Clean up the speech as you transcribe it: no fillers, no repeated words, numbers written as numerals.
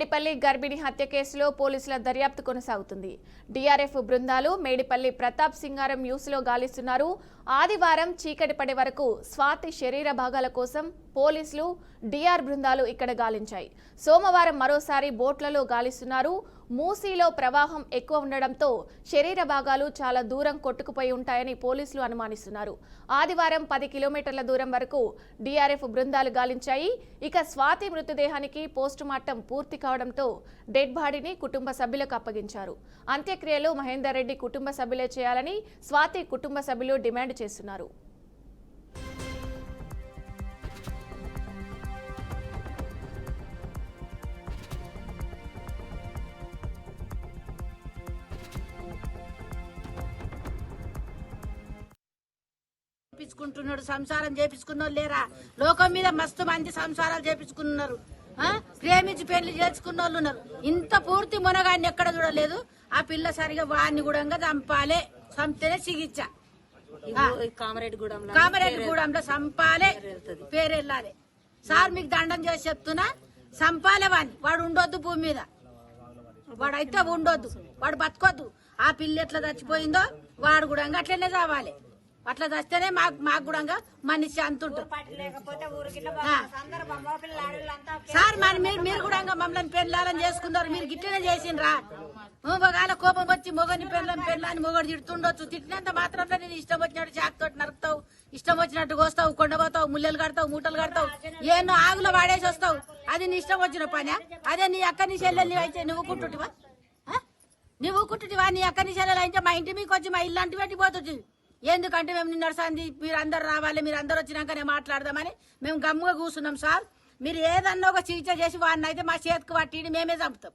మేడిపల్లి గర్భిణి హత్య కేసులో పోలీసుల దర్యాప్తు కొనసాగుతుంది. డీఆర్ఎఫ్ బృందాలు మేడిపల్లి ప్రతాప్ సింగారం న్యూస్లో గాలిస్తున్నారు. ఆదివారం చీకటి పడే వరకు స్వాతి శరీర భాగాల కోసం పోలీసులు డీఆర్ బృందాలు ఇక్కడ గాలించాయి. సోమవారం మరోసారి బోట్లలో గాలిస్తున్నారు. మూసీలో ప్రవాహం ఎక్కువ ఉండడంతో శరీర భాగాలు చాలా దూరం కొట్టుకుపోయి ఉంటాయని పోలీసులు అనుమానిస్తున్నారు. ఆదివారం 10 కిలోమీటర్ల దూరం వరకు డీఆర్ఎఫ్ బృందాలు గాలించాయి. ఇక స్వాతి మృతదేహానికి పోస్టుమార్టం పూర్తి కావడంతో డెడ్ బాడీని కుటుంబ సభ్యులకు అప్పగించారు. అంత్యక్రియలు మహేందర్ రెడ్డి కుటుంబ సభ్యులే చేయాలని స్వాతి కుటుంబ సభ్యులు డిమాండ్ చేస్తున్నారు. చేపించుకుంటున్నాడు, సంసారం చేపించుకున్నారు లేరా? లోకం మీద మస్తు మంది సంసారాలు చేపించుకున్నారు, ప్రేమించి పెళ్లి చేసుకున్న వాళ్ళు ఉన్నారు. ఇంత పూర్తి మునగాన్ని ఎక్కడ చూడలేదు. ఆ పిల్ల సరిగా వాడిని కూడా చంపాలే, చంపితేనే చికిత్స. కామరెడ్డిగూడెంలో చంపాలే, పేరు వెళ్ళాలి. సార్ మీకు దండం చేసి చెప్తున్నా, చంపాలే వాడిని. వాడు ఉండొద్దు భూమి మీద, వాడైతే ఉండొద్దు, వాడు బతకొద్దు. ఆ పిల్ల ఎట్లా చచ్చిపోయిందో వాడు కూడా అట్లనే చావాలి. అట్లా చస్తేనే మాకు కూడా మనిషి అంతుంటారు. సార్ మీరు కూడా మమ్మల్ని పెళ్ళాలని చేసుకున్నారు, మీరు గిట్లనే చేసిండ్రా? ఒకవేళ కోపం వచ్చి మొగని పెళ్ళని మొగడు తిడుతుండొచ్చు. తిట్టినంత మాత్రంలో నేను ఇష్టం వచ్చినట్టు చాకుతోటి నరుకుతావు, ఇష్టం వచ్చినట్టు కోస్తావు, కొండపోతావు, ముల్లెలు కడతావు, మూటలు కడతావు, ఏమో ఆగులో వాడేసి వస్తావు. అది నీ ఇష్టం వచ్చిన పని. అదే నీ అక్క నీ చెల్లెల్ని అయితే నువ్వు కుట్టుటివా? నీ అక్క నీ చెల్లెలు అయితే మా ఇంటి మీకు వచ్చి మా ఇల్లు అంటి పెట్టిపోతుంది. ఎందుకంటే మేము నిన్న సంది మీరు అందరు రావాలి, మీరు అందరు వచ్చినాకనే మాట్లాడదామని మేము గమ్ముగా కూర్చున్నాం. సార్ మీరు ఏదన్నా ఒక చికిత్స చేసి వాడిని అయితే మా చేతికి పట్టి మేమే చంపుతాం.